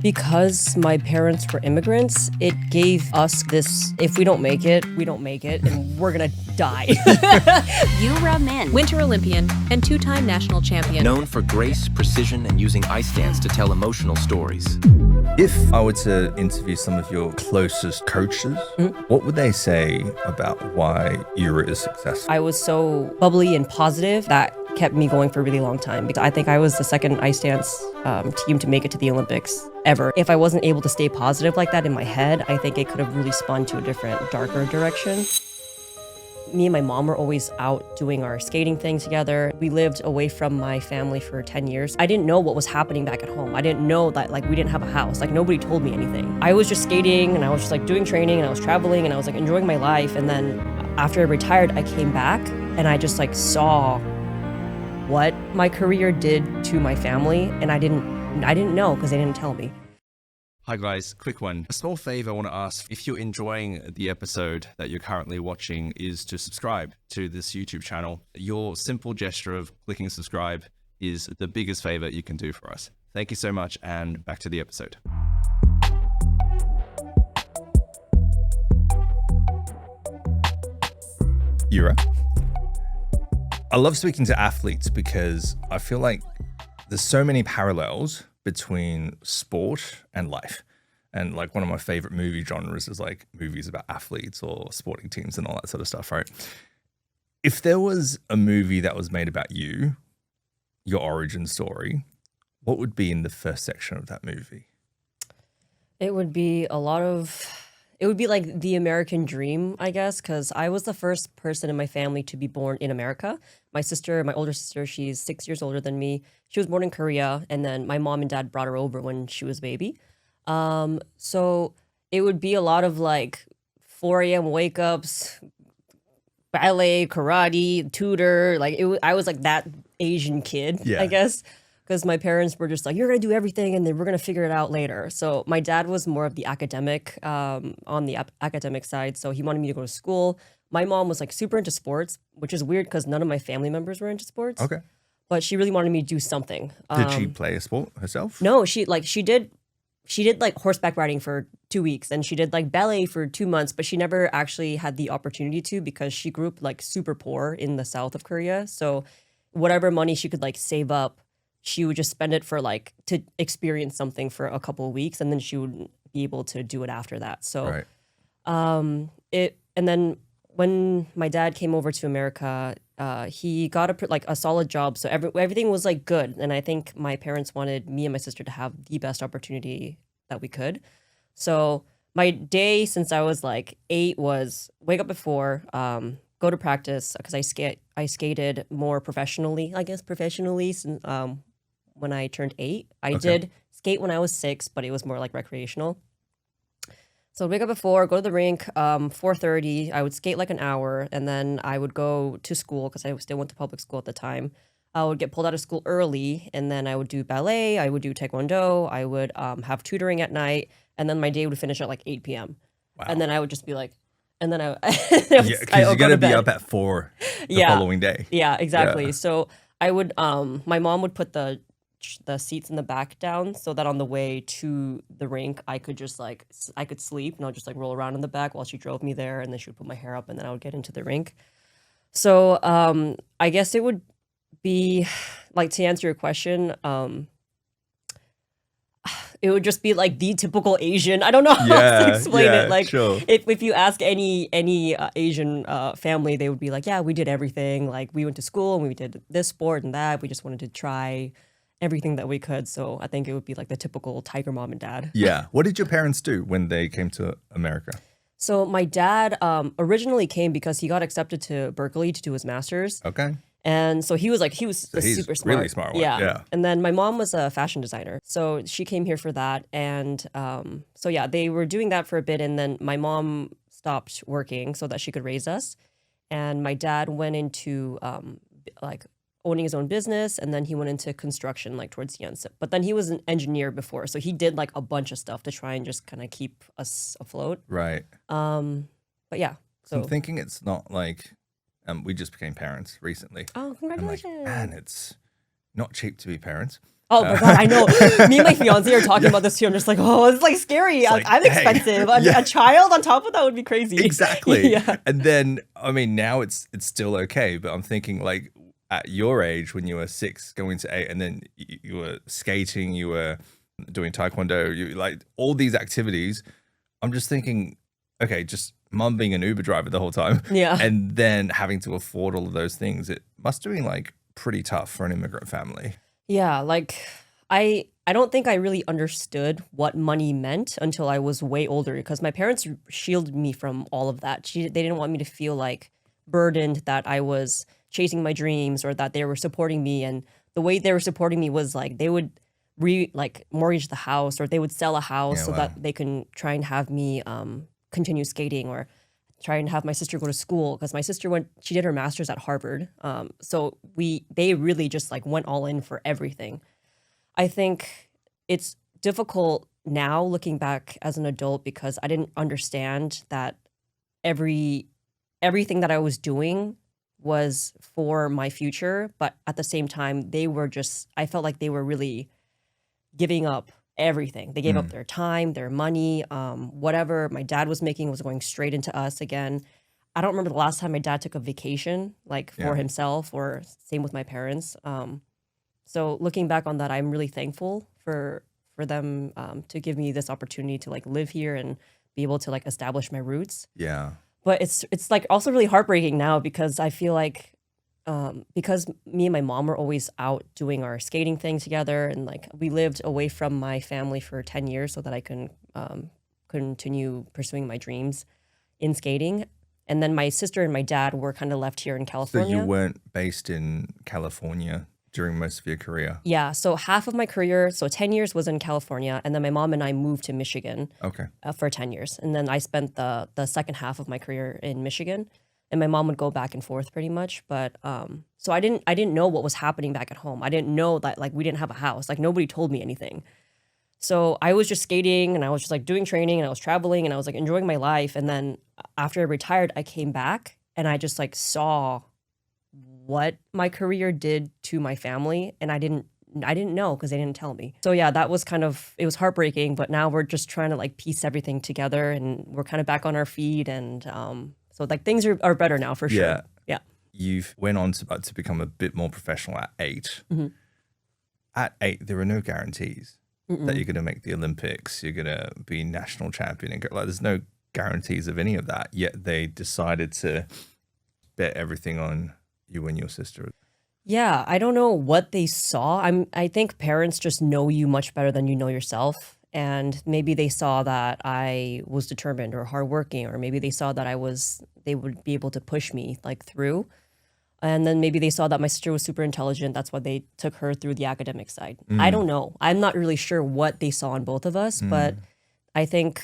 Because my parents were immigrants, it gave us this, if we don't make it, we don't make it, and we're gonna die. Yura Min, Winter Olympian and two-time national champion. Known for grace, precision, and using ice stands to tell emotional stories. If I were to interview some of your closest coaches, what would they say about why Yura is successful? I was so bubbly and positive that kept me going for a really long time, because I think I was the second ice dance team to make it to the Olympics ever. If I wasn't able to stay positive like that in my head, I think it could have really spun to a different, darker direction. Me and my mom were always out doing our skating thing together. We lived away from my family for 10 years. I didn't know what was happening back at home. I didn't know that we didn't have a house. Nobody told me anything. I was just skating and I was just doing training and I was traveling and I was enjoying my life. And then after I retired, I came back and I just saw what my career did to my family, and I didn't know because they didn't tell me. Hi guys, quick one. A small favor I want to ask, if you're enjoying the episode that you're currently watching, is to subscribe to this YouTube channel. Your simple gesture of clicking subscribe is the biggest favor you can do for us. Thank you so much, and back to the episode. Yura, I love speaking to athletes because I feel like there's so many parallels between sport and life. And one of my favorite movie genres is movies about athletes or sporting teams and all that sort of stuff, right? If there was a movie that was made about you, your origin story, what would be in the first section of that movie? It would be like the American dream, I guess, because I was the first person in my family to be born in America. My older sister, she's 6 years older than me. She was born in Korea, and then my mom and dad brought her over when she was a baby. So it would be a lot of 4 a.m. wake-ups, ballet, karate, tutor. I was that Asian kid, I guess. Because my parents were just you're going to do everything and then we're going to figure it out later. So my dad was more of the academic, on the academic side. So he wanted me to go to school. My mom was super into sports, which is weird because none of my family members were into sports. Okay. But she really wanted me to do something. Did she play a sport herself? No, she did horseback riding for 2 weeks and she did ballet for 2 months, but she never actually had the opportunity to because she grew up super poor in the south of Korea. So whatever money she could save up, she would just spend it for to experience something for a couple of weeks, and then she would be able to do it after that. So, right. And then when my dad came over to America, he got a solid job. So everything was good. And I think my parents wanted me and my sister to have the best opportunity that we could. So my day since I was 8 was wake up at 4, go to practice because I skated more professionally, since when I turned 8. I did skate when I was 6, but it was more recreational. So I'd wake up at 4, go to the rink, 4:30. I would skate an hour, and then I would go to school because I still went to public school at the time. I would get pulled out of school early, and then I would do ballet, I would do taekwondo, I would have tutoring at night, and then my day would finish at 8 p.m. Wow. And then I would just be and then because you got to be up at 4 the following day. Yeah, exactly. Yeah. So I would, my mom would put the seats in the back down so that on the way to the rink, I could just I could sleep and I'll just roll around in the back while she drove me there, and then she would put my hair up and then I would get into the rink. So I guess it would be to answer your question, it would just be the typical Asian. I don't know how else to explain it. Sure. If you ask any Asian family, they would be yeah, we did everything. We went to school and we did this sport and that. We just wanted to try everything that we could. So I think it would be the typical tiger mom and dad. Yeah. What did your parents do when they came to America? So my dad originally came because he got accepted to Berkeley to do his master's. Okay. And so he was he's super smart. Really smart one. Yeah. And then my mom was a fashion designer. So she came here for that. And they were doing that for a bit. And then my mom stopped working so that she could raise us. And my dad went into owning his own business. And then he went into construction towards the end. But then he was an engineer before. So he did a bunch of stuff to try and just kind of keep us afloat. Right. But yeah. So I'm thinking it's not we just became parents recently. Oh, congratulations. I'm man, it's not cheap to be parents. Oh my God, I know. Me and my fiance are talking about this too. I'm just like, oh, it's like scary. like, I'm hey. expensive. A child on top of that would be crazy. Exactly. Yeah. And then, I mean, now it's still okay, but I'm thinking like at your age when you were 6 going to 8 and then you were skating, you were doing taekwondo, you like all these activities. I'm just thinking, okay, just mum being an Uber driver the whole time. Yeah. And then having to afford all of those things. It must have been like pretty tough for an immigrant family. Yeah, like I don't think I really understood what money meant until I was way older because my parents shielded me from all of that. They didn't want me to feel like burdened that I was chasing my dreams or that they were supporting me. And the way they were supporting me was like they would mortgage the house or they would sell a house so that they can try and have me continue skating or try and have my sister go to school because my sister she did her master's at Harvard. So they really just like went all in for everything. I think it's difficult now looking back as an adult because I didn't understand that everything that I was doing was for my future. But at the same time, I felt like they were really giving up everything. They gave up their time, their money, whatever my dad was making was going straight into us again. I don't remember the last time my dad took a vacation like for himself or same with my parents. So looking back on that, I'm really thankful for them to give me this opportunity to like live here and be able to like establish my roots. Yeah. But it's like also really heartbreaking now because I feel like because me and my mom were always out doing our skating thing together and like we lived away from my family for 10 years so that I can continue pursuing my dreams in skating. And then my sister and my dad were kind of left here in So California. you weren't based in California during most of your career? Yeah, so half of my career, so 10 years was in California, and then my mom and I moved to Michigan for 10 years. And then I spent the second half of my career in Michigan. And my mom would go back and forth pretty much, but so I didn't know what was happening back at home. I didn't know that like we didn't have a house. Like nobody told me anything. So I was just skating and I was just like doing training and I was traveling and I was like enjoying my life. And then after I retired, I came back and I just like saw what my career did to my family, and I didn't know because they didn't tell me. So yeah, that was it was heartbreaking. But now we're just trying to like piece everything together and we're kind of back on our feet and. So like things are better now for sure. Yeah. Yeah. You've went on to become a bit more professional at 8. Mm-hmm. At 8, there are no guarantees that you're going to make the Olympics. You're going to be national champion. And like, there's no guarantees of any of that. Yet they decided to bet everything on you and your sister. Yeah, I don't know what they saw. I think parents just know you much better than you know yourself. And maybe they saw that I was determined or hardworking, or maybe they saw that they would be able to push me like through. And then maybe they saw that my sister was super intelligent. That's why they took her through the academic side. I don't know. I'm not really sure what they saw in both of us, but I think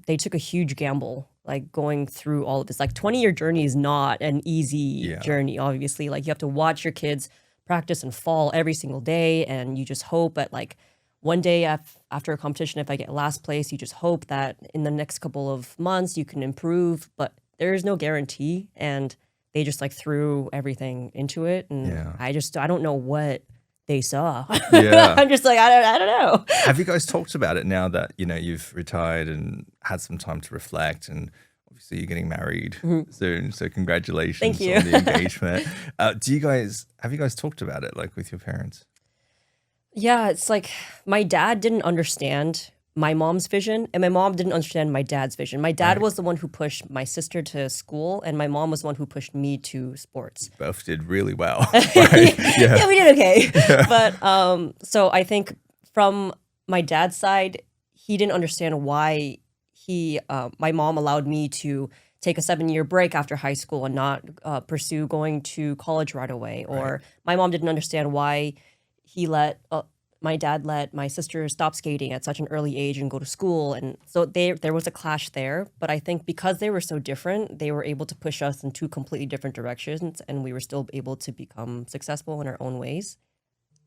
they took a huge gamble, like going through all of this. Like 20-year journey is not an easy journey, obviously. Like you have to watch your kids practice and fall every single day. And you just hope that like, one day after a competition, if I get last place, you just hope that in the next couple of months you can improve, but there is no guarantee. And they just like threw everything into it. And I don't know what they saw. Yeah. I'm just like, I don't know. Have you guys talked about it now that, you've retired and had some time to reflect, and obviously you're getting married soon. So congratulations Thank you. on the engagement. Have you guys talked about it like with your parents? Yeah, it's like my dad didn't understand my mom's vision and my mom didn't understand my dad's vision. My dad was the one who pushed my sister to school and my mom was the one who pushed me to sports. Both did really well. Right? Yeah, we did okay. But so I think from my dad's side, he didn't understand why my mom allowed me to take a 7-year break after high school and not pursue going to college right away. Or my mom didn't understand why my dad let my sister stop skating at such an early age and go to school. And so there was a clash there. But I think because they were so different, they were able to push us in two completely different directions. And we were still able to become successful in our own ways.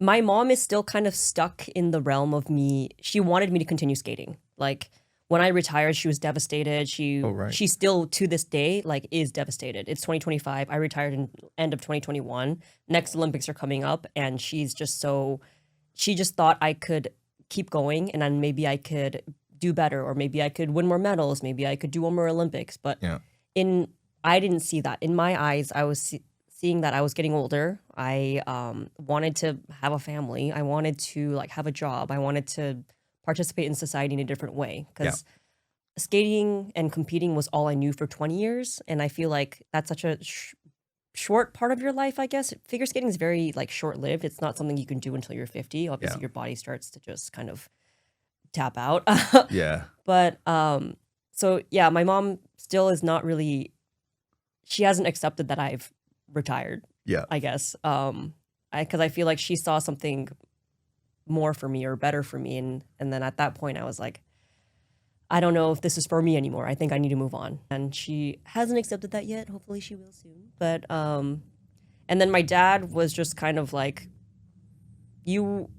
My mom is still kind of stuck in the realm of me. She wanted me to continue skating. Like when I retired, she was devastated. She still to this day like is devastated. It's 2025. I retired in end of 2021. Next Olympics are coming up, and she's just so she just thought I could keep going and then maybe I could do better, or maybe I could win more medals, maybe I could do one more Olympics. But Yeah. I didn't see that. In my eyes, I was seeing that I was getting older. I wanted to have a family. I wanted to like have a job. I wanted to participate in society in a different way, because skating and competing was all I knew for 20 years. And I feel like that's such a short part of your life, I guess. Figure skating is very like short-lived. It's not something you can do until you're 50. Obviously, your body starts to just kind of tap out. Yeah. But so yeah, my mom still is not really, she hasn't accepted that I've retired, Yeah. I guess. Because I feel like she saw something more for me or better for me. And then at that point I was like, I don't know if this is for me anymore. I think I need to move on. And she hasn't accepted that yet. Hopefully she will soon. But and then my dad was just kind of like, you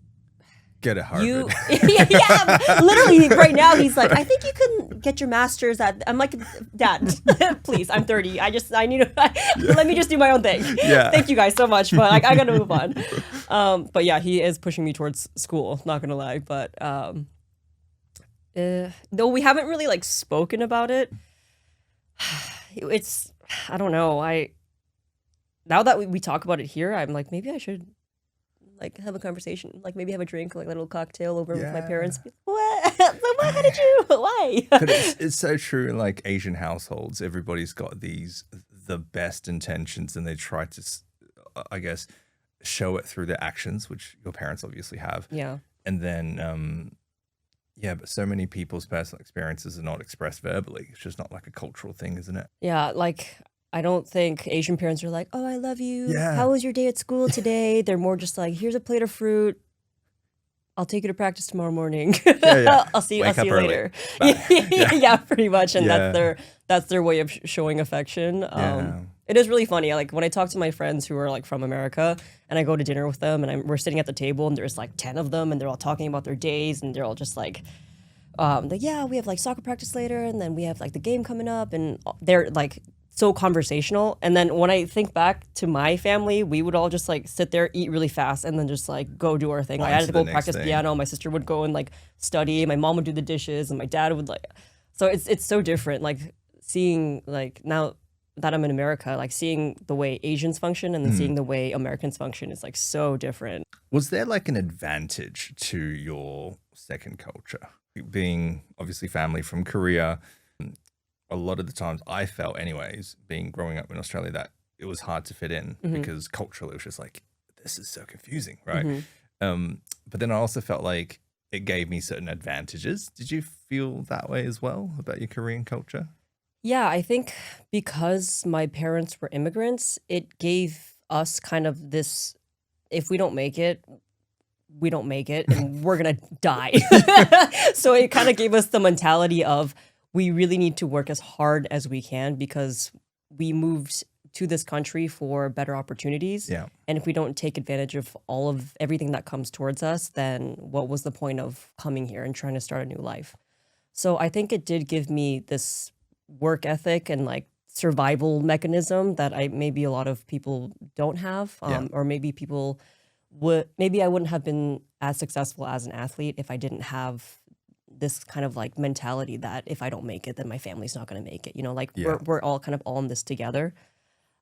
Get a Harvard. yeah, literally right now he's like, I think you can get your master's at, I'm like, Dad, please, I'm 30. I need to, let me just do my own thing. Yeah. Thank you guys so much, but like, I gotta move on. But yeah, he is pushing me towards school, not gonna lie. But though we haven't really like spoken about it, it's, I don't know. Now that we talk about it here, I'm like, maybe I should like have a conversation, like maybe have a drink, like a little cocktail over with my parents. What? How did you? Why? But it's so true in like Asian households. Everybody's got the best intentions, and they try to, I guess, show it through their actions, which your parents obviously have. Yeah. And then, but so many people's personal experiences are not expressed verbally. It's just not like a cultural thing, isn't it? Yeah, like I don't think Asian parents are like, oh, I love you. Yeah. How was your day at school today? They're more just like, here's a plate of fruit. I'll take you to practice tomorrow morning. Yeah. I'll see you Wake up early. later. Bye. Yeah, pretty much. And Yeah. that's their way of showing affection. Yeah. It is really funny. Like when I talk to my friends who are like from America and I go to dinner with them and we're sitting at the table and there's like 10 of them and they're all talking about their days and they're all just like, yeah, we have like soccer practice later and then we have like the game coming up, and they're like so conversational. And then when I think back to my family, we would all just like sit there, eat really fast, and then just like go do our thing. Like, I had to go practice piano. My sister would go and like study. My mom would do the dishes, and my dad would like. So it's so different. Like seeing like now that I'm in America, like seeing the way Asians function and then seeing the way Americans function is like so different. Was there like an advantage to your second culture? Being obviously family from Korea, a lot of the times I felt anyways, growing up in Australia, that it was hard to fit in because culturally it was just like, this is so confusing, right? But then I also felt like it gave me certain advantages. Did you feel that way as well about your Korean culture? Yeah, I think because my parents were immigrants, it gave us kind of this, if we don't make it, we don't make it and we're going to die. So it kind of gave us the mentality of we really need to work as hard as we can because we moved to this country for better opportunities. Yeah. And if we don't take advantage of all of everything that comes towards us, then what was the point of coming here and trying to start a new life? So I think it did give me this work ethic and like survival mechanism that maybe a lot of people don't have, or maybe people maybe I wouldn't have been as successful as an athlete if I didn't have this kind of like mentality that if I don't make it, then my family's not going to make it. You know, like we're all kind of all in this together.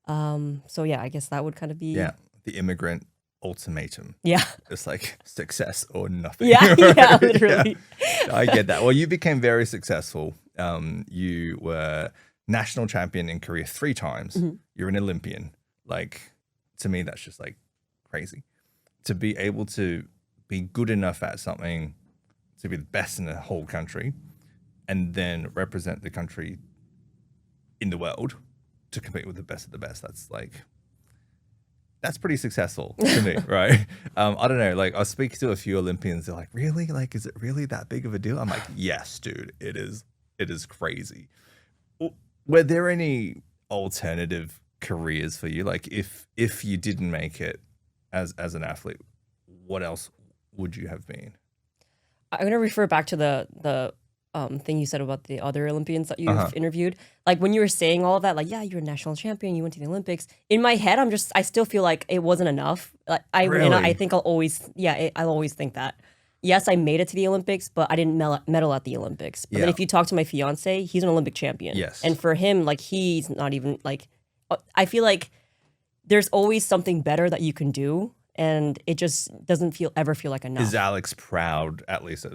So yeah, I guess that would kind of be the immigrant ultimatum. Yeah, It's like success or nothing. yeah, yeah, literally. Yeah. I get that. Well, you became very successful. You were national champion in Korea 3 times. You're an Olympian. Like, to me, that's just like crazy. To be able to be good enough at something, to be the best in the whole country, and then represent the country in the world to compete with the best of the best. That's pretty successful to me, right? I don't know. Like, I was speaking to a few Olympians. They're like, really? Like, is it really that big of a deal? I'm like, yes, dude, it is. It is crazy. Were there any alternative careers for you? Like, if you didn't make it as an athlete, what else would you have been? I'm going to refer back to the thing you said about the other Olympians that you've interviewed. Like when you were saying all of that, like, yeah, you're a national champion, you went to the Olympics. In my head, I still feel like it wasn't enough. Like and I Really? think I'll always think that. Yes, I made it to the Olympics, but I didn't medal at the Olympics. But then Yeah. if you talk to my fiance, he's an Olympic champion. Yes. And for him, like he's not even like, I feel like there's always something better that you can do. And it just doesn't ever feel like enough. Is Alex proud, at least,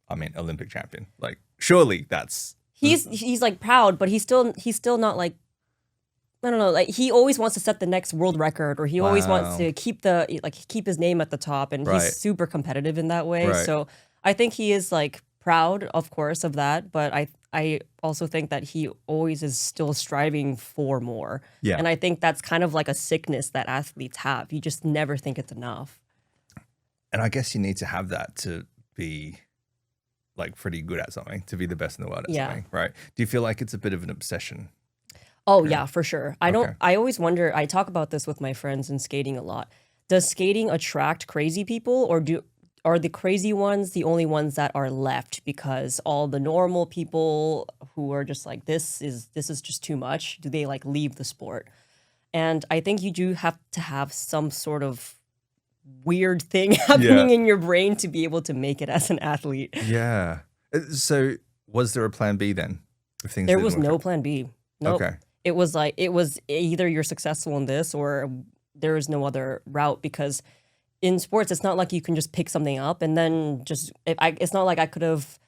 Olympic champion? Like, surely that's... He's like proud, but he's still not like, I don't know, like he always wants to set the next world record, or he always wants to keep his name at the top, and Right. he's super competitive in that way. Right. So I think he is like proud, of course, of that, but I also think that he always is still striving for more. Yeah. And I think that's kind of like a sickness that athletes have. You just never think it's enough. And I guess you need to have that to be like pretty good at something, to be the best in the world at Yeah. something, right? Do you feel like it's a bit of an obsession? Oh yeah, for sure. Okay. I always wonder, I talk about this with my friends in skating a lot. Does skating attract crazy people, or are the crazy ones the only ones that are left because all the normal people who are just like, this is just too much, do they like leave the sport? And I think you do have to have some sort of weird thing happening in your brain to be able to make it as an athlete. Yeah. So was there a plan B then? If things There didn't was work no out? plan B. No. Okay. It was either you're successful in this or there is no other route, because in sports, it's not like you can just pick something up and then it's not like I could have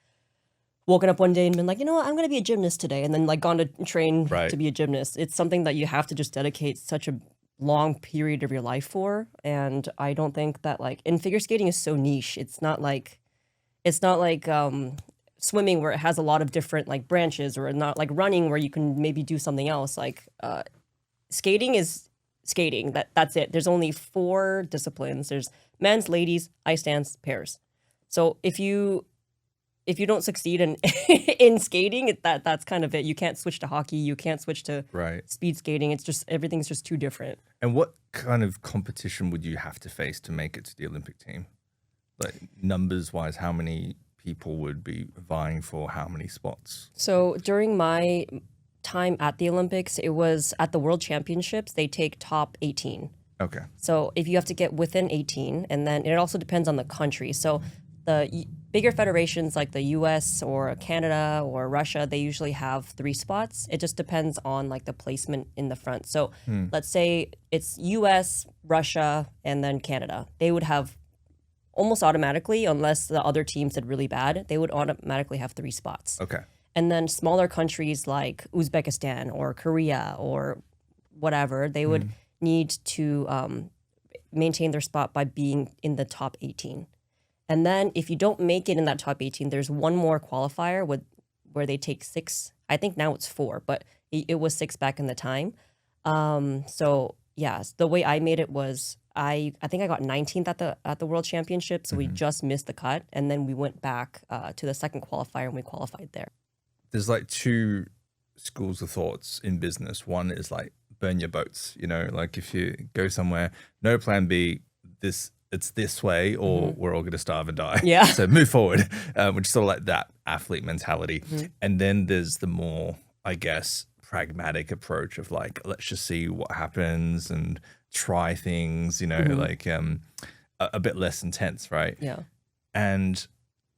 woken up one day and been like, you know what, I'm going to be a gymnast today, and then like gone to train Right. to be a gymnast. It's something that you have to just dedicate such a long period of your life for. And I don't think that like, and figure skating is so niche. It's not like swimming where it has a lot of different like branches, or not like running where you can maybe do something else. Like skating is skating. That's it. There's only 4 disciplines. There's men's, ladies, ice dance, pairs. So if you don't succeed in in skating, that's kind of it. You can't switch to hockey. You can't switch to Right. speed skating. It's just everything's just too different. And what kind of competition would you have to face to make it to the Olympic team? Like numbers wise, how many people would be vying for how many spots? So during my time at the Olympics, it was at the World Championships, they take top 18. Okay. So if you have to get within 18, and then it also depends on the country. So the bigger federations like the US or Canada or Russia, they usually have 3 spots. It just depends on like the placement in the front. So let's say it's US, Russia, and then Canada. They would have almost automatically, unless the other teams did really bad, they would automatically have 3 spots. Okay. And then smaller countries like Uzbekistan or Korea or whatever, they would need to maintain their spot by being in the top 18. And then if you don't make it in that top 18, there's one more qualifier where they take 6. I think now it's 4, but it was 6 back in the time. So yeah, the way I made it was I think I got 19th at the World Championship, so we just missed the cut, and then we went back to the second qualifier and we qualified there. There's like 2 schools of thoughts in business. One is like burn your boats, like if you go somewhere, no plan B, it's this way or we're all going to starve and die. Yeah. So move forward, which is sort of like that athlete mentality. And then there's the more, I guess, pragmatic approach of like, let's just see what happens and try things, like a bit less intense, right? Yeah. And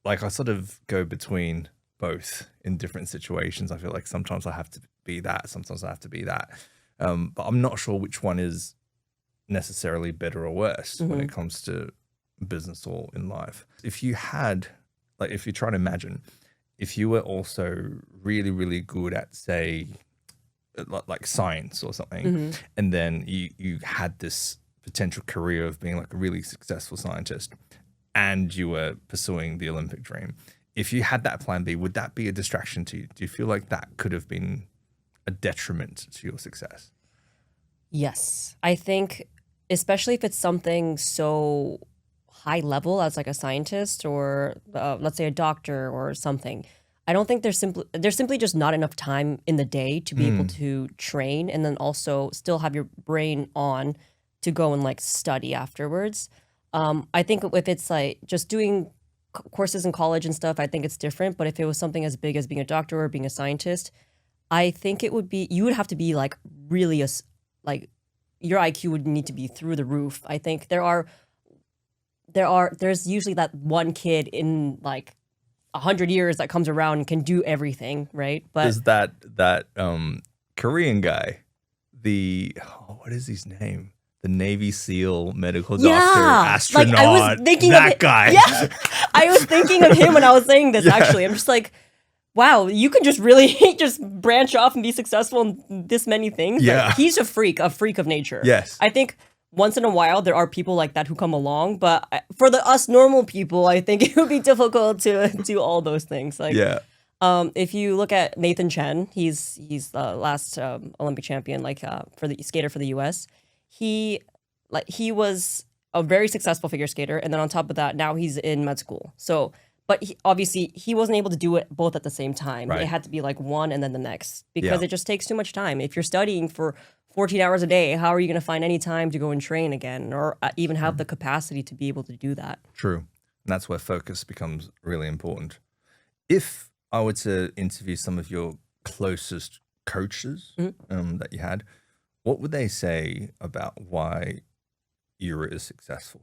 like I sort of go between both in different situations. I feel like sometimes I have to be that, sometimes I have to be that. But I'm not sure which one is necessarily better or worse when it comes to business or in life. If you had, like, if you try to imagine, if you were also really, really good at, say, like science or something, and then you had this potential career of being like a really successful scientist, and you were pursuing the Olympic dream, if you had that plan B, would that be a distraction to you? Do you feel like that could have been a detriment to your success? Yes. I think, especially if it's something so high level as like a scientist or let's say a doctor or something, I don't think there's simply just not enough time in the day to be able to train and then also still have your brain on to go and like study afterwards. I think if it's like just doing courses in college and stuff, I think it's different. But if it was something as big as being a doctor or being a scientist, I think it would be, you would have to be like really like your IQ would need to be through the roof. I think there's usually that one kid in like 100 years that comes around and can do everything, right? But There's that Korean guy, what is his name? The Navy SEAL medical doctor, astronaut. Like I was thinking that of guy. Yeah, I was thinking of him when I was saying this. Actually, I'm just like, wow, you can just really just branch off and be successful in this many things. Yeah. Like, he's a freak of nature. Yes. I think once in a while there are people like that who come along, but for us normal people, I think it would be difficult to do all those things. Like, Yeah. if you look at Nathan Chen, he's the last Olympic champion, like for the skater for the U.S. He was a very successful figure skater, and then on top of that, now he's in med school. So, but obviously he wasn't able to do it both at the same time. Right. It had to be like one and then the next because Yeah. it just takes too much time. If you're studying for 14 hours a day, how are you going to find any time to go and train again, or even have the capacity to be able to do that? True. And that's where focus becomes really important. If I were to interview some of your closest coaches that you had, what would they say about why Yura is successful?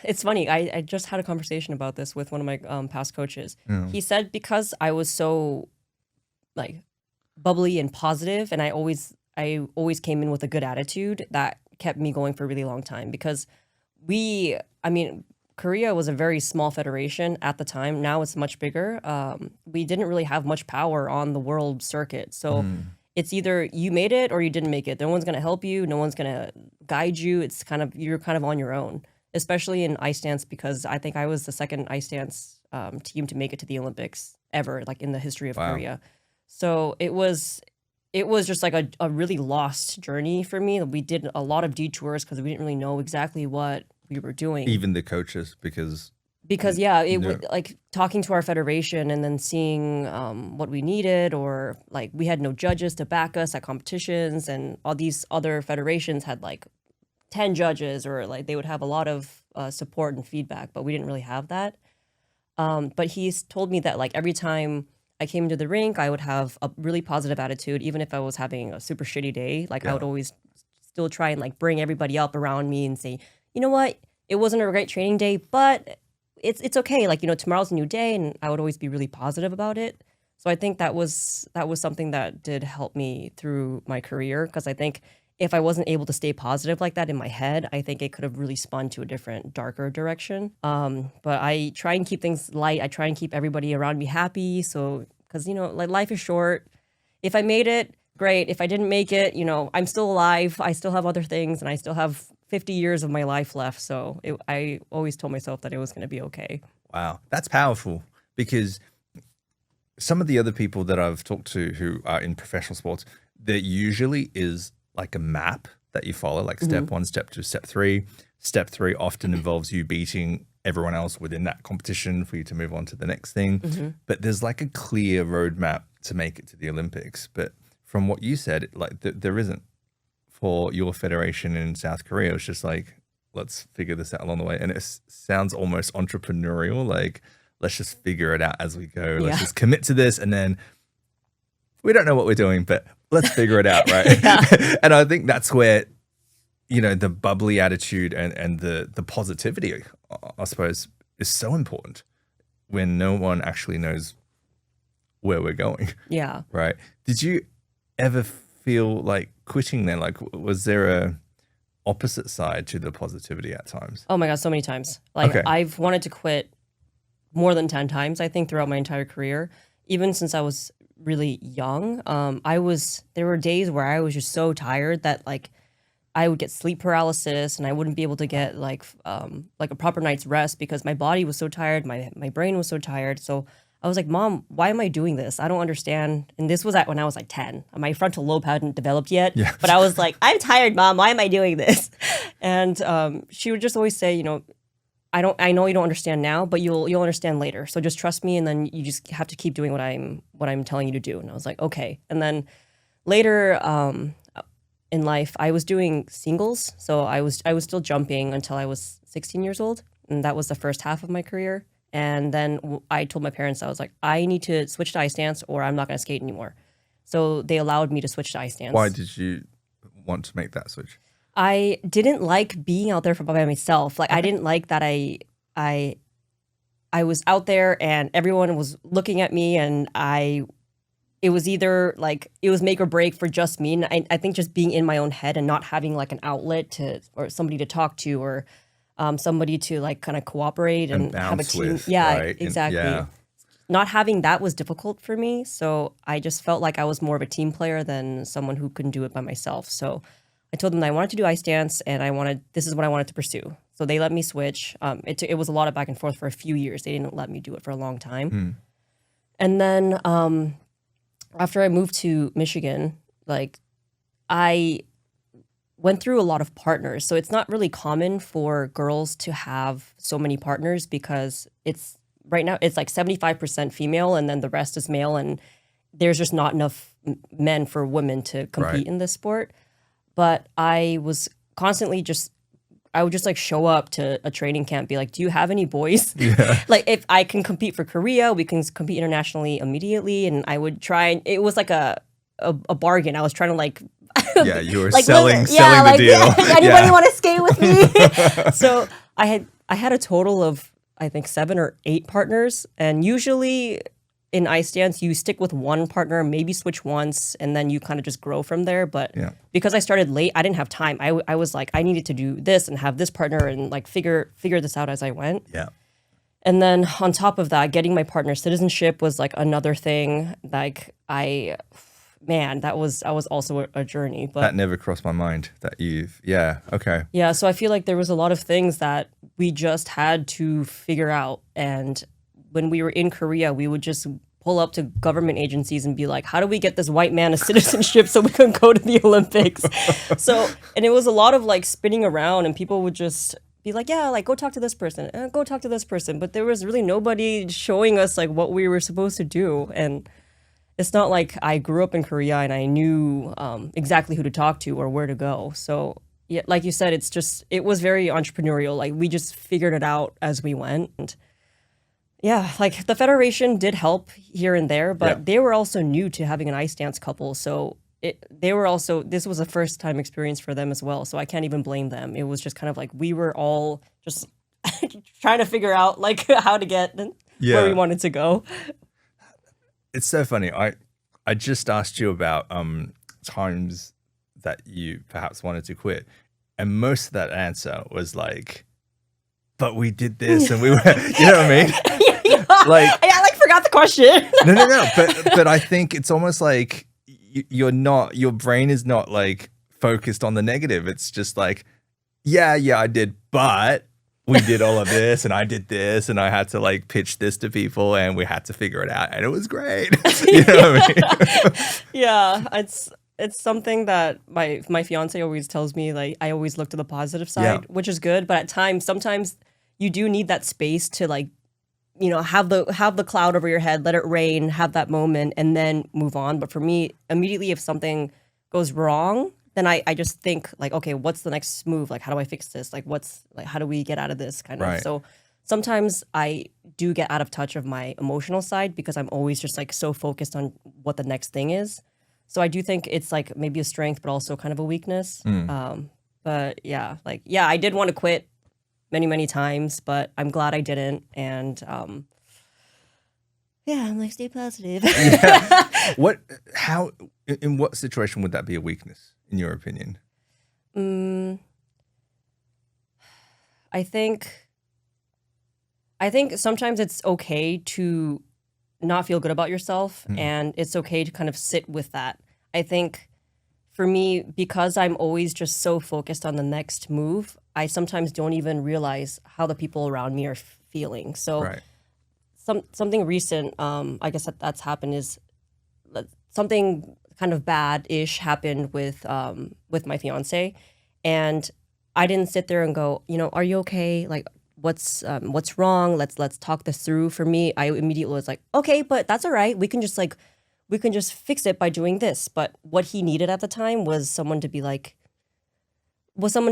It's funny. I just had a conversation about this with one of my past coaches. He said because I was so like bubbly and positive, and I always came in with a good attitude, that kept me going for a really long time. Because Korea was a very small federation at the time. Now it's much bigger. We didn't really have much power on the world circuit. So it's either you made it or you didn't make it. No one's going to help you. No one's going to guide you. You're kind of on your own, especially in ice dance, because I think I was the second ice dance team to make it to the Olympics ever, like in the history of Korea. So it was just like a really lost journey for me. We did a lot of detours because we didn't really know exactly what we were doing. Even the coaches, because like talking to our federation and then seeing what we needed, or like we had no judges to back us at competitions, and all these other federations had like 10 judges, or like they would have a lot of support and feedback, but we didn't really have that. But he's told me that like every time I came into the rink, I would have a really positive attitude, even if I was having a super shitty day. Like I would always still try and like bring everybody up around me and say, you know what, it wasn't a great training day, but it's okay. Like, tomorrow's a new day, and I would always be really positive about it. So I think that was something that did help me through my career, because I think if I wasn't able to stay positive like that in my head, I think it could have really spun to a different, darker direction. But I try and keep things light. I try and keep everybody around me happy. So, because, like life is short. If I made it, great. If I didn't make it, I'm still alive. I still have other things, and I still have 50 years of my life left. So I always told myself that it was going to be okay. wow, that's powerful, because some of the other people that I've talked to who are in professional sports, there usually is like a map that you follow, like step 1, step 2, step 3. Step 3 often involves you beating everyone else within that competition for you to move on to the next thing. But there's like a clear roadmap to make it to the Olympics. But from what you said, like there isn't. For your federation in South Korea, it's just like, let's figure this out along the way. And it sounds almost entrepreneurial, like, let's just figure it out as we go. Let's just commit to this, and then we don't know what we're doing, but let's figure it out, right? And I think that's where, the bubbly attitude and the positivity, I suppose, is so important when no one actually knows where we're going. Yeah. Right. Did you ever feel like quitting then? Like, was there a opposite side to the positivity at times? Oh my God, so many times. Like, I've wanted to quit more than 10 times, I think, throughout my entire career. Even since I was really young, there were days where I was just so tired that like I would get sleep paralysis, and I wouldn't be able to get like a proper night's rest because my body was so tired, my brain was so tired. So I was like, Mom, why am I doing this? I don't understand. And this was when I was like 10. My frontal lobe hadn't developed yet. Yeah. But I was like, I'm tired, Mom. Why am I doing this? And she would just always say, I know you don't understand now, but you'll understand later. So just trust me, and then you just have to keep doing what I'm telling you to do. And I was like, okay. And then later in life, I was doing singles. So I was still jumping until I was 16 years old. and that was the first half of my career. And then I told my parents, I was like, I need to switch to ice dance or I'm not going to skate anymore. So they allowed me to switch to ice dance. Why did you want to make that switch? I didn't like being out there by myself. Like I didn't like that I was out there and everyone was looking at me, and it was either like it was make or break for just me. And I think just being in my own head and not having like an outlet or somebody to talk to or somebody to like kind of cooperate and have a bounce team. with, Yeah, right? exactly. Yeah. Not having that was difficult for me. So I just felt like I was more of a team player than someone who couldn't do it by myself. So I told them that I wanted to do ice dance and this is what I wanted to pursue. So they let me switch. It was a lot of back and forth for a few years. They didn't let me do it for a long time. And then after I moved to Michigan, like I went through a lot of partners. So it's not really common for girls to have so many partners because right now it's like 75% female and then the rest is male, and there's just not enough men for women to compete in this sport. But I was constantly I would just like show up to a training camp, be like, do you have any boys? Yeah. Like if I can compete for Korea, we can compete internationally immediately. And I would try, and it was like a bargain. I was trying to like, Yeah, you were like, selling yeah, the deal. Anybody want to skate with me? So I had a total of, I think, 7 or 8 partners. And usually in ice dance, you stick with one partner, maybe switch once, and then you kind of just grow from there. But because I started late, I didn't have time. I was like, I needed to do this and have this partner and like figure this out as I went. Yeah. And then on top of that, getting my partner citizenship was like another thing. Like that was also a journey. But That never crossed my mind that okay. yeah, so I feel like there was a lot of things that we just had to figure out. And when we were in Korea, we would just pull up to government agencies and be like, how do we get this white man a citizenship so we can go to the Olympics? And it was a lot of like spinning around, and people would just be like, yeah, like go talk to this person, go talk to this person. But there was really nobody showing us like what we were supposed to do. And it's not like I grew up in Korea and I knew exactly who to talk to or where to go. So yeah, like you said, it was very entrepreneurial. Like we just figured it out as we went. And yeah, like the federation did help here and there, but they were also new to having an ice dance couple. So this was a first time experience for them as well. So I can't even blame them. It was just kind of like we were all just trying to figure out like how to get where we wanted to go. It's so funny. I just asked you about times that you perhaps wanted to quit, and most of that answer was like, but we did this and we were, you know what I mean? Like, I like forgot the question. No. But I think it's almost like your brain is not like focused on the negative. It's just like, yeah, I did, but we did all of this and I did this and I had to like pitch this to people and we had to figure it out and it was great. You know what I mean? Yeah, it's something that my fiance always tells me, like I always look to the positive side, which is good, but at times sometimes you do need that space to like, you know, have the cloud over your head, let it rain, have that moment and then move on. But for me, immediately if something goes wrong, then I just think like, okay, what's the next move? Like, how do I fix this? Like, how do we get out of this kind of? So sometimes I do get out of touch of my emotional side because I'm always just like so focused on what the next thing is. So I do think it's like maybe a strength, but also kind of a weakness. But yeah, I did want to quit many, many times, but I'm glad I didn't. And I'm like, stay positive. In what situation would that be a weakness, in your opinion? I think sometimes it's okay to not feel good about yourself and it's okay to kind of sit with that. I think for me, because I'm always just so focused on the next move, I sometimes don't even realize how the people around me are feeling. So something recent, I guess that's happened is something kind of bad-ish happened with my fiance, and I didn't sit there and go, you know, are you okay? Like, what's wrong? Let's talk this through. For me, I immediately was like, okay, but that's all right. We can just fix it by doing this. But what he needed at the time was someone to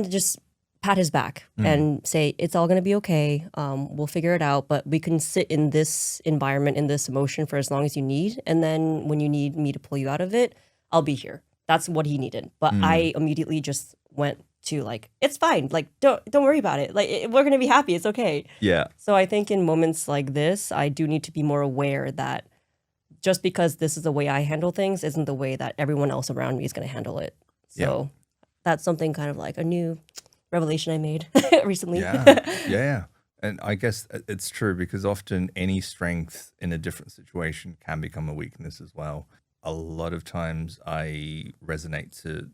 just pat his back and say, it's all going to be okay. We'll figure it out, but we can sit in this environment, in this emotion for as long as you need. And then when you need me to pull you out of it, I'll be here. That's what he needed. But I immediately just went to like, it's fine. Like, don't worry about it. Like, we're going to be happy. It's okay. Yeah. So I think in moments like this, I do need to be more aware that just because this is the way I handle things isn't the way that everyone else around me is going to handle it. So that's something kind of like a new revelation I made recently. Yeah. And I guess it's true because often any strength in a different situation can become a weakness as well. A lot of times I resonate to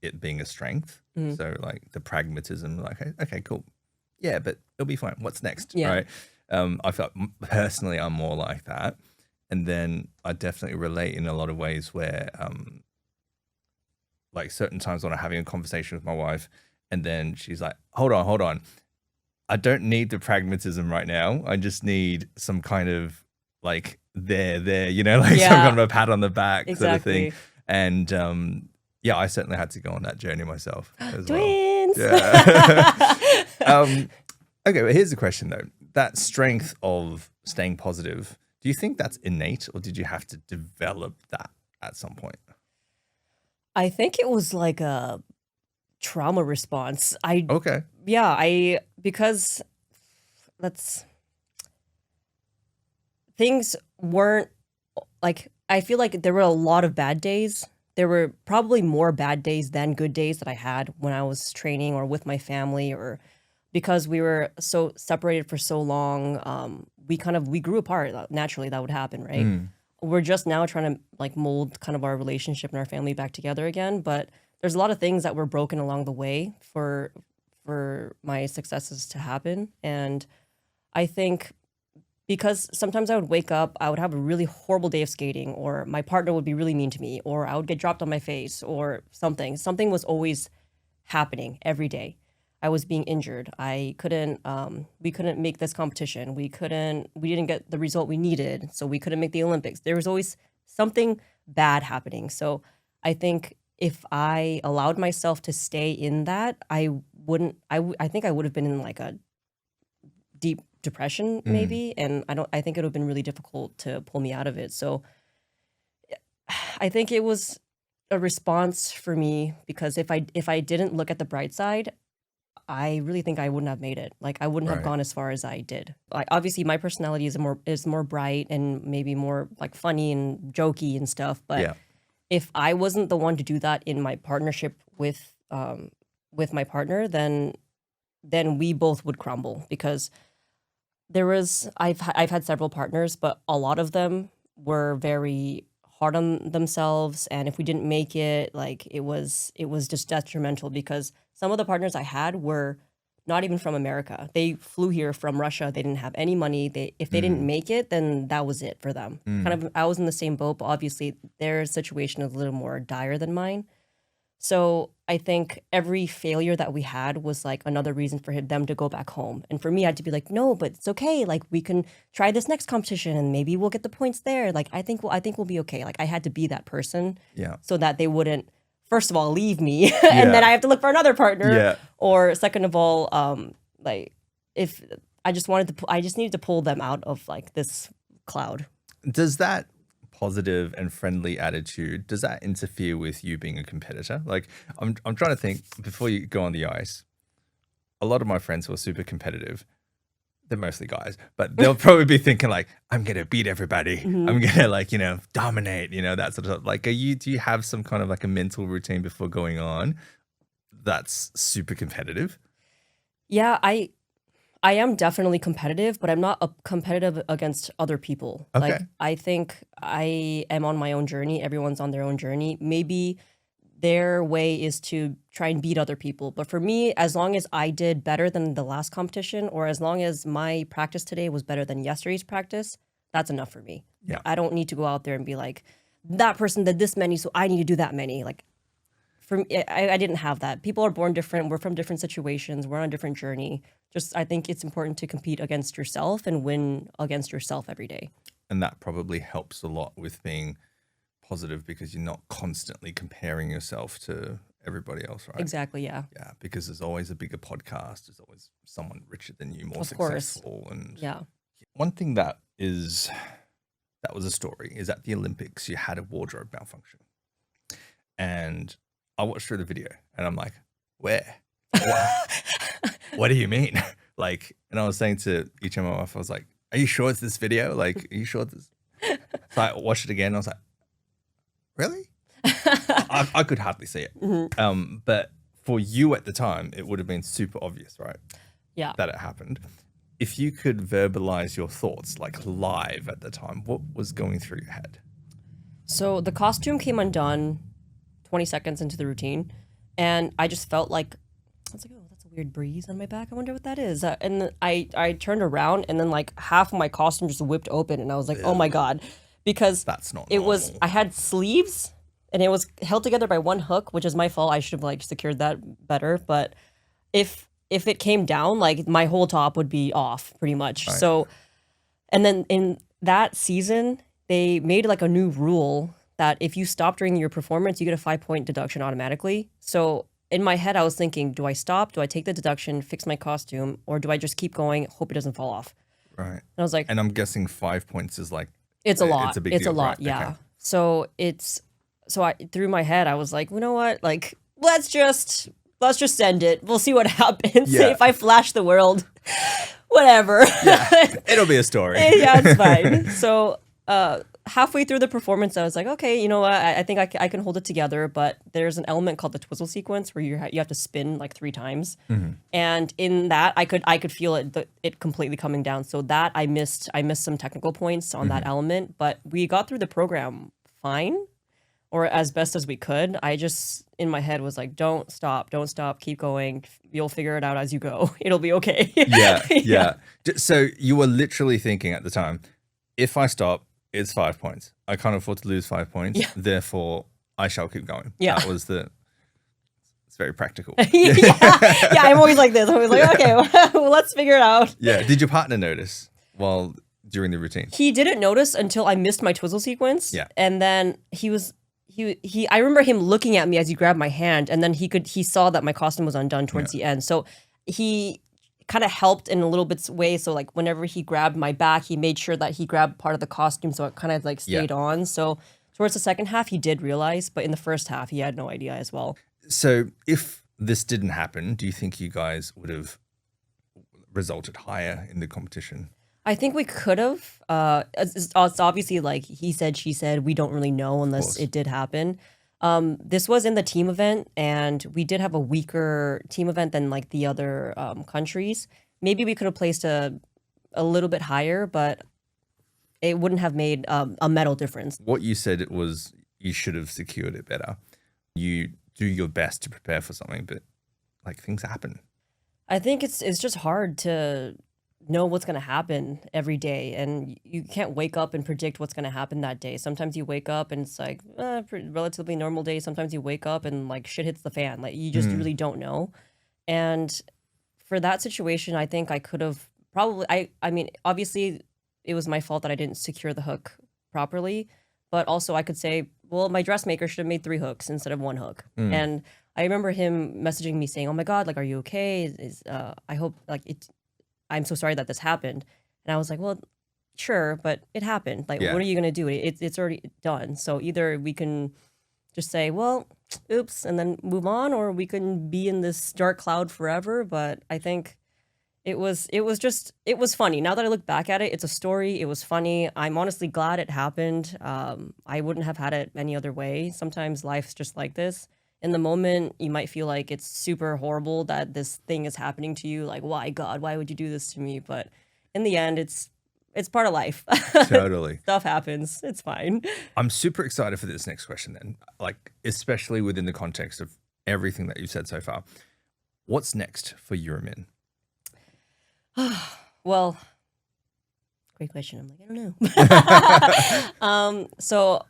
it being a strength. So like the pragmatism, like, okay, cool. Yeah, but it'll be fine. What's next? Yeah. Right. I felt personally I'm more like that. And then I definitely relate in a lot of ways where like certain times when I'm having a conversation with my wife and then she's like, hold on. I don't need the pragmatism right now. I just need some kind of like there, you know, like some kind of a pat on the back sort of thing. And yeah, I certainly had to go on that journey myself as Twins. well. Yeah. Okay, but here's the question though. That strength of staying positive, do you think that's innate or did you have to develop that at some point? I think it was like a trauma response. Okay. Because things weren't like, I feel like there were a lot of bad days. There were probably more bad days than good days that I had when I was training or with my family, or because we were so separated for so long. We grew apart. Naturally, that would happen, right? We're just now trying to like mold kind of our relationship and our family back together again. But there's a lot of things that were broken along the way for my successes to happen. And I think because sometimes I would wake up, I would have a really horrible day of skating, or my partner would be really mean to me, or I would get dropped on my face or something. Something was always happening every day. I was being injured. We couldn't make this competition. We didn't get the result we needed. So we couldn't make the Olympics. There was always something bad happening. So I think if I allowed myself to stay in that, I think I would have been in like a deep depression maybe. And I think it would have been really difficult to pull me out of it. So I think it was a response for me because if I didn't look at the bright side, I really think I wouldn't have made it. Like I wouldn't have gone as far as I did. Like obviously my personality is more bright and maybe more like funny and jokey and stuff. But if I wasn't the one to do that in my partnership with my partner, then we both would crumble because I've had several partners, but a lot of them were very hard on themselves, and if we didn't make it, like it was just detrimental because some of the partners I had were not even from America. They flew here from Russia. They didn't have any money. If they didn't make it, then that was it for them. Kind of, I was in the same boat, but obviously their situation is a little more dire than mine. So I think every failure that we had was like another reason for them to go back home. And for me, I had to be like, no, but it's okay. Like we can try this next competition and maybe we'll get the points there. Like I think we'll be okay. Like I had to be that person so that they wouldn't, first of all, leave me and then I have to look for another partner. Yeah. Or second of all, like if I just needed to pull them out of like this cloud. Does that positive and friendly attitude, does that interfere with you being a competitor? Like I'm trying to think before you go on the ice. A lot of my friends who are super competitive, they're mostly guys, but they'll probably be thinking like, I'm gonna beat everybody. I'm gonna like, dominate, that sort of stuff. Like do you have some kind of like a mental routine before going on that's super competitive? Yeah, I am definitely competitive, but I'm not competitive against other people. Okay. Like, I think I am on my own journey. Everyone's on their own journey. Maybe their way is to try and beat other people. But for me, as long as I did better than the last competition, or as long as my practice today was better than yesterday's practice, that's enough for me. Yeah. I don't need to go out there and be like, that person did this many, so I need to do that many. Like, for me, I didn't have that. People are born different. We're from different situations. We're on a different journey. Just, I think it's important to compete against yourself and win against yourself every day. And that probably helps a lot with being positive because you're not constantly comparing yourself to everybody else, right? Exactly. Yeah. Yeah, because there's always a bigger podcast. There's always someone richer than you, more Of course. successful. And Yeah. one thing that was a story is at the Olympics, you had a wardrobe malfunction. And I watched through the video and I'm like, where? What do you mean? Like, and I was saying to each of my wife, I was like, are you sure it's this video? Like, are you sure this? So I watched it again and I was like, really? I could hardly see it. But for you at the time, it would have been super obvious, right? Yeah. That it happened. If you could verbalize your thoughts like live at the time, what was going through your head? So the costume came undone 20 seconds into the routine. And I just felt like, I was like, oh, that's a weird breeze on my back. I wonder what that is. And then I turned around and then like half of my costume just whipped open. And I was like, oh my God. Because That's not it was, normal. I had sleeves and it was held together by one hook, which is my fault. I should have like secured that better. But if it came down, like my whole top would be off pretty much. Right. So, and then in that season, they made like a new rule that if you stop during your performance, you get a 5-point deduction automatically. So in my head, I was thinking, do I stop? Do I take the deduction, fix my costume, or do I just keep going, hope it doesn't fall off? Right. And I was like, And I'm guessing 5 points is like, it's a lot. It's a big It's deal, a lot, right? yeah. Okay. So I through my head, I was like, you know what? Like, let's just send it. We'll see what happens. Yeah. If I flash the world, whatever. It'll be a story. Yeah, it's fine. So halfway through the performance, I was like, okay, you know what? I think I can hold it together. But there's an element called the twizzle sequence where you have to spin like 3 times, and in that I could feel it completely coming down. So that I missed some technical points on that element, but we got through the program fine, or as best as we could. I just in my head was like, don't stop, keep going. You'll figure it out as you go. It'll be okay. Yeah. So you were literally thinking at the time, if I stop, it's 5 points. I can't afford to lose 5 points. Yeah. Therefore, I shall keep going. Yeah. That was it's very practical. Yeah, I'm always like this. I'm always like, okay, well, let's figure it out. Yeah. Did your partner notice during the routine? He didn't notice until I missed my twizzle sequence. Yeah. And then I remember him looking at me as he grabbed my hand, and then he saw that my costume was undone towards the end. So he kind of helped in a little bit way. So like whenever he grabbed my back, he made sure that he grabbed part of the costume so it kind of like stayed on. So towards the second half, he did realize, but in the first half, he had no idea as well. So if this didn't happen, do you think you guys would have resulted higher in the competition? I think we could have. It's obviously like he said, she said. We don't really know unless it did happen. This was in the team event, and we did have a weaker team event than like the other countries. Maybe we could have placed a little bit higher, but it wouldn't have made a medal difference. What you said it was you should have secured it better. You do your best to prepare for something, but like things happen. I think it's just hard to know what's going to happen every day, and you can't wake up and predict what's going to happen that day. Sometimes you wake up and it's like relatively normal day. Sometimes you wake up and like shit hits the fan. Like you just really don't know. And for that situation, I think I could have probably, I mean, obviously it was my fault that I didn't secure the hook properly, but also I could say, well, my dressmaker should have made 3 hooks instead of 1 hook. And I remember him messaging me saying, oh my God, like, are you okay? I hope like I'm so sorry that this happened. And I was like, well, sure, but it happened. Like, what are you going to do? It's already done. So either we can just say, well, oops, and then move on, or we can be in this dark cloud forever. But I think it was funny. Now that I look back at it, it's a story. It was funny. I'm honestly glad it happened. I wouldn't have had it any other way. Sometimes life's just like this. In the moment, you might feel like it's super horrible that this thing is happening to you. Like, why, God? Why would you do this to me? But in the end, it's part of life. Totally. Stuff happens. It's fine. I'm super excited for this next question then, like especially within the context of everything that you've said so far. What's next for Yura Min? Well, great question. I'm like, I don't know. So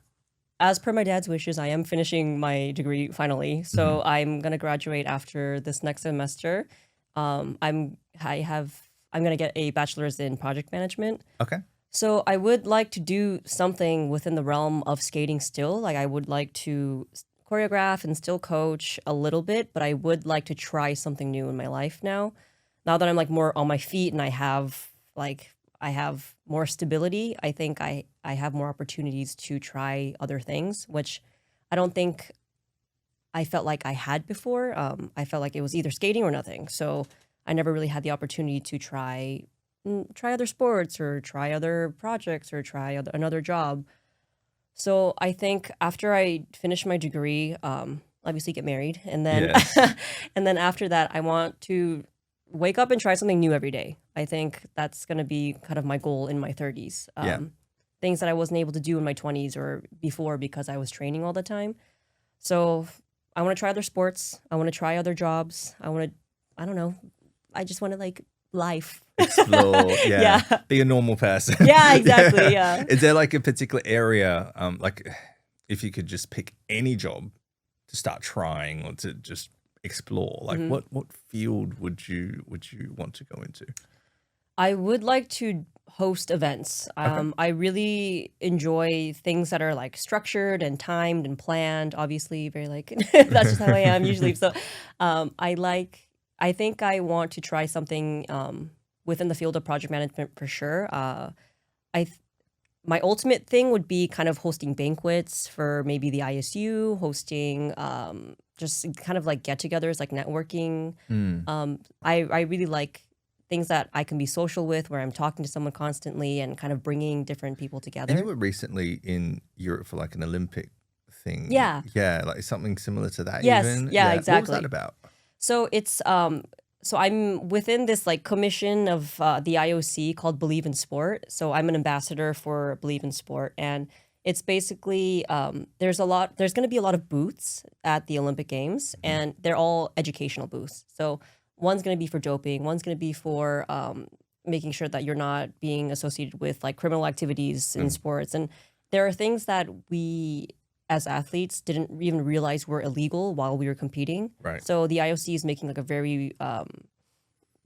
as per my dad's wishes, I am finishing my degree finally. So I'm going to graduate after this next semester. I'm going to get a bachelor's in project management. Okay. So I would like to do something within the realm of skating still. Like I would like to choreograph and still coach a little bit, but I would like to try something new in my life now. Now that I'm like more on my feet and I have more stability, I think I have more opportunities to try other things, which I don't think I felt like I had before. I felt like it was either skating or nothing. So I never really had the opportunity to try other sports or try other projects or try another job. So I think after I finish my degree, obviously get married, and then Yes. and then after that, I want to wake up and try something new every day. I think that's going to be kind of my goal in my 30s. Yeah. Things that I wasn't able to do in my 20s or before because I was training all the time. So I want to try other sports. I want to try other jobs. I don't know. I just want to like life. Explore, yeah. Yeah. Be a normal person. Yeah, exactly. Yeah. Is there like a particular area, like if you could just pick any job to start trying or to just explore, like what field would you want to go into? I would like to host events. I really enjoy things that are like structured and timed and planned. Obviously, very like that's just how I am usually. So, I think I want to try something within the field of project management for sure. My ultimate thing would be kind of hosting banquets for maybe the ISU, hosting just kind of like get-togethers, like networking. I really like things that I can be social with, where I'm talking to someone constantly and kind of bringing different people together. And you were recently in Europe for like an Olympic thing. Yeah. Yeah, like something similar to that. Yes, even. yeah, What exactly. was that about? So it's so I'm within this like commission of the IOC called Believe in Sport. So I'm an ambassador for Believe in Sport, and it's basically there's going to be a lot of booths at the Olympic Games, and they're all educational booths. So one's going to be for doping, one's going to be for making sure that you're not being associated with like criminal activities in sports, and there are things that we as athletes didn't even realize were illegal while we were competing. Right. So the IOC is making like a very,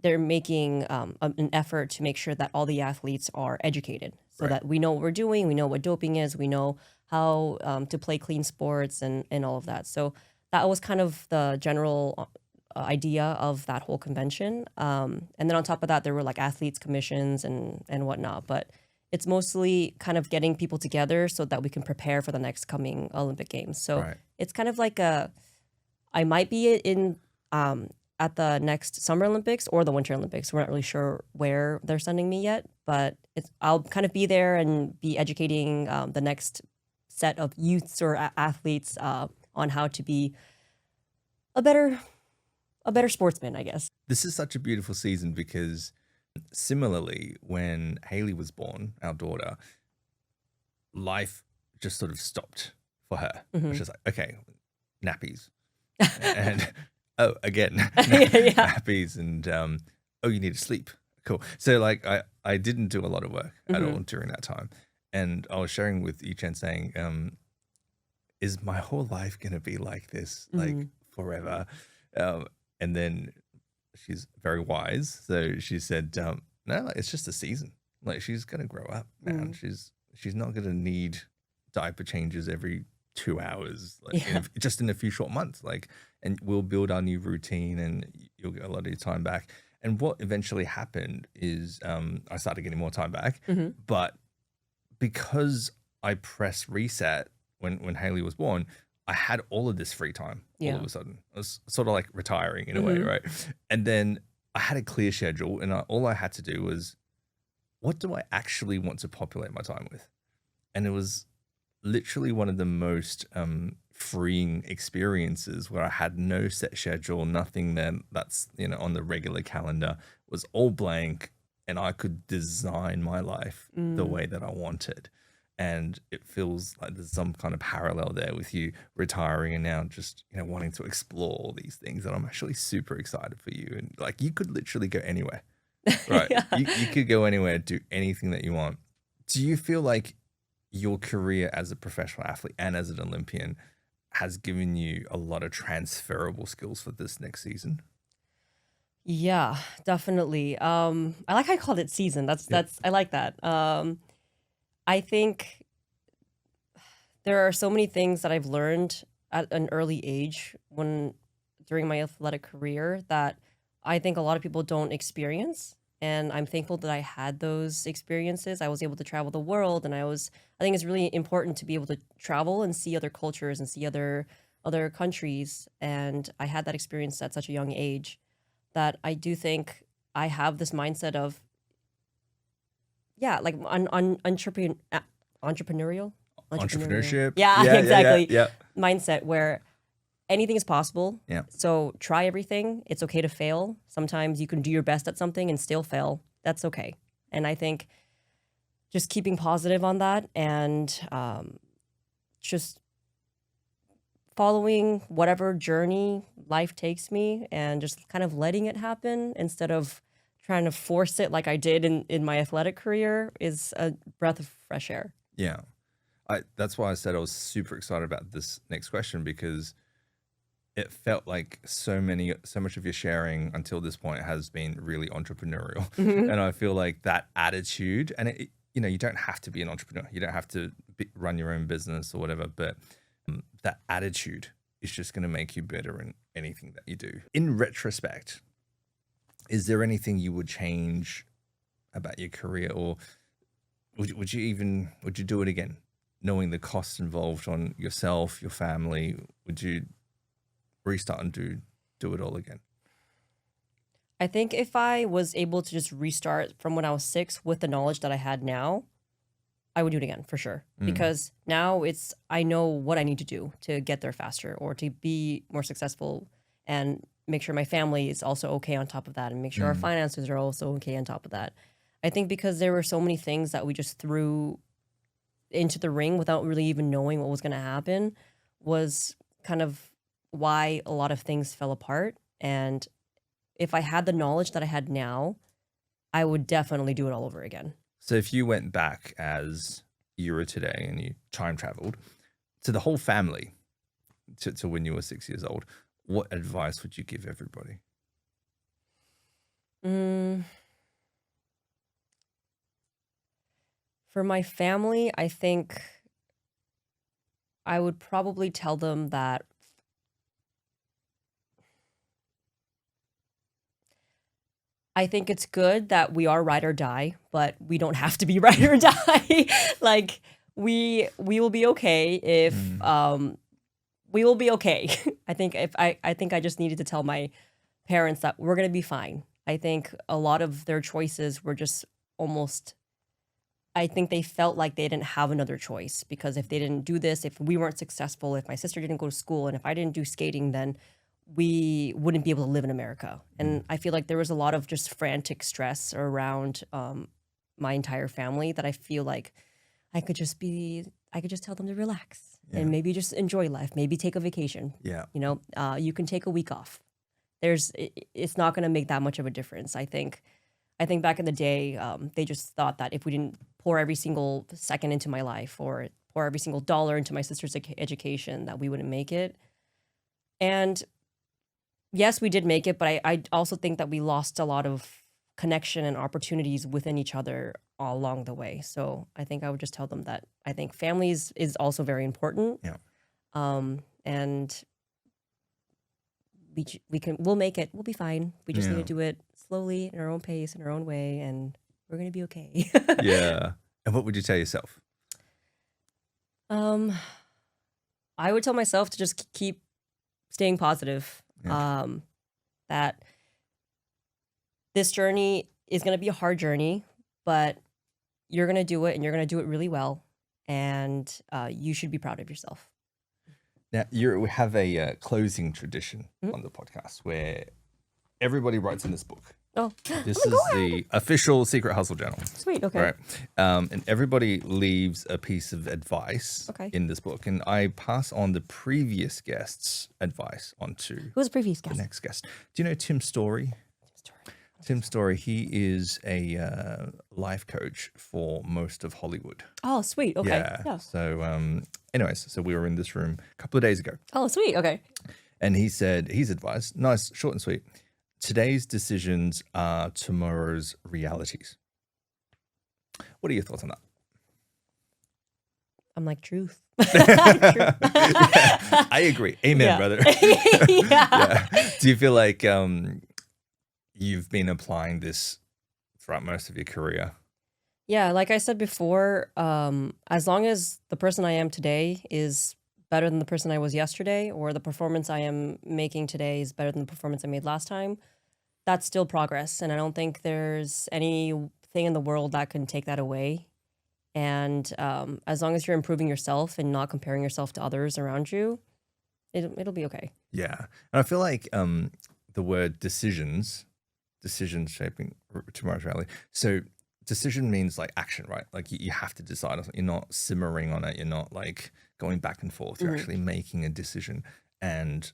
they're making an effort to make sure that all the athletes are educated so that we know what we're doing, we know what doping is, we know how to play clean sports and all of that. So that was kind of the general idea of that whole convention. And then on top of that, there were like athletes commissions and whatnot. But it's mostly kind of getting people together so that we can prepare for the next coming Olympic Games. So it's kind of like I might be in at the next Summer Olympics or the Winter Olympics. We're not really sure where they're sending me yet, but I'll kind of be there and be educating the next set of youths or athletes on how to be a better sportsman, I guess. This is such a beautiful season because similarly, when Haley was born, our daughter, life just sort of stopped for her. Which is like, okay, nappies. And again, nappies and you need to sleep. Cool. So like I didn't do a lot of work at all during that time. And I was sharing with Yichen saying, is my whole life gonna be like this, like forever? And then she's very wise, so she said, "No, like, it's just a season. Like she's gonna grow up, man. She's not gonna need diaper changes every 2 hours, like just in a few short months. Like, and we'll build our new routine, and you'll get a lot of your time back." And what eventually happened is, I started getting more time back, but because I pressed reset when Haley was born, I had all of this free time all of a sudden. I was sort of like retiring in a way, right? And then I had a clear schedule, and all I had to do was, what do I actually want to populate my time with? And it was literally one of the most freeing experiences where I had no set schedule, nothing that's on the regular calendar. It was all blank, and I could design my life the way that I wanted. And it feels like there's some kind of parallel there with you retiring and now just, wanting to explore all these things. And I'm actually super excited for you. And like, you could literally go anywhere, right? You could go anywhere, do anything that you want. Do you feel like your career as a professional athlete and as an Olympian has given you a lot of transferable skills for this next season? Yeah, definitely. I like how I called it season. I like that. I think there are so many things that I've learned at an early age during my athletic career that I think a lot of people don't experience. And I'm thankful that I had those experiences. I was able to travel the world, and I think it's really important to be able to travel and see other cultures and see other countries. And I had that experience at such a young age that I do think I have this mindset of, yeah, like entrepreneurial. Entrepreneurship. Yeah, exactly. Yeah. Mindset where anything is possible. Yeah. So try everything. It's okay to fail. Sometimes you can do your best at something and still fail. That's okay. And I think just keeping positive on that and just following whatever journey life takes me and just kind of letting it happen instead of trying to force it like I did in my athletic career is a breath of fresh air. Yeah. That's why I said I was super excited about this next question, because it felt like so much of your sharing until this point has been really entrepreneurial. And I feel like that attitude, and you don't have to be an entrepreneur. You don't have to run your own business or whatever, but that attitude is just going to make you better in anything that you do. In retrospect, is there anything you would change about your career, or would you do it again? Knowing the costs involved on yourself, your family, would you restart and do it all again? I think if I was able to just restart from when I was 6 with the knowledge that I had now, I would do it again for sure. Because now I know what I need to do to get there faster or to be more successful and make sure my family is also okay on top of that and make sure our finances are also okay on top of that. I think because there were so many things that we just threw into the ring without really even knowing what was going to happen was kind of why a lot of things fell apart. And if I had the knowledge that I had now, I would definitely do it all over again. So if you went back as Yura today and you time traveled to the whole family to when you were 6 years old, what advice would you give everybody? For my family, I think I would probably tell them that I think it's good that we are ride or die, but we don't have to be ride or die. Like we will be okay if we will be okay. I think I just needed to tell my parents that we're gonna be fine. I think a lot of their choices were just almost, I think they felt like they didn't have another choice, because if they didn't do this, if we weren't successful, if my sister didn't go to school, and if I didn't do skating, then we wouldn't be able to live in America. And I feel like there was a lot of just frantic stress around my entire family that I feel like I could just tell them to relax and maybe just enjoy life, maybe take a vacation. Yeah. You can take a week off. It's not going to make that much of a difference. I think back in the day, they just thought that if we didn't pour every single second into my life or pour every single dollar into my sister's education, that we wouldn't make it. And yes, we did make it, but I also think that we lost a lot of connection and opportunities within each other all along the way. So I think I would just tell them that I think families is also very important. Yeah. And we'll make it. We'll be fine. We just need to do it slowly in our own pace, in our own way, and we're going to be okay. Yeah. And what would you tell yourself? I would tell myself to just keep staying positive. That this journey is going to be a hard journey, but you're going to do it and you're going to do it really well. And you should be proud of yourself. Now, we have a closing tradition on the podcast where everybody writes in this book. Oh, This is the official Secret Hustle Journal. Sweet. Okay. Right. And everybody leaves a piece of advice in this book. And I pass on the previous guest's advice onto Who was the previous the guest? next guest. Do you know Tim Story? Tim Story, he is a life coach for most of Hollywood. Oh, sweet. Okay. Yeah. So anyways, so we were in this room a couple of days ago. Oh, sweet. Okay. And he said, his advice, nice, short and sweet. Today's decisions are tomorrow's realities. What are your thoughts on that? I'm like, truth. I agree. Amen, brother. Yeah. Do you feel like you've been applying this throughout most of your career? Yeah, like I said before, as long as the person I am today is better than the person I was yesterday, or the performance I am making today is better than the performance I made last time, that's still progress. And I don't think there's anything in the world that can take that away. And as long as you're improving yourself and not comparing yourself to others around you, it'll be okay. Yeah. And I feel like the word decisions shaping tomorrow's reality. So decision means like action, right? Like you have to decide. You're not simmering on it. You're not like going back and forth. You're actually making a decision. And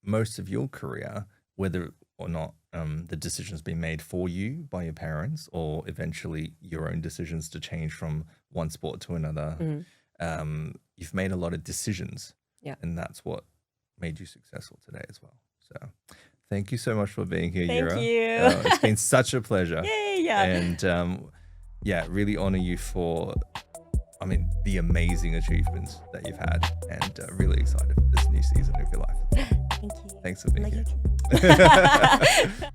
most of your career, whether or not the decision's been made for you by your parents, or eventually your own decisions to change from one sport to another, you've made a lot of decisions. Yeah. And that's what made you successful today as well. So thank you so much for being here, Yura. Thank you. It's been such a pleasure. Yay, yeah. And really honor you for, the amazing achievements that you've had, and really excited for this new season of your life. Thank you. Thanks for being Love here. you too.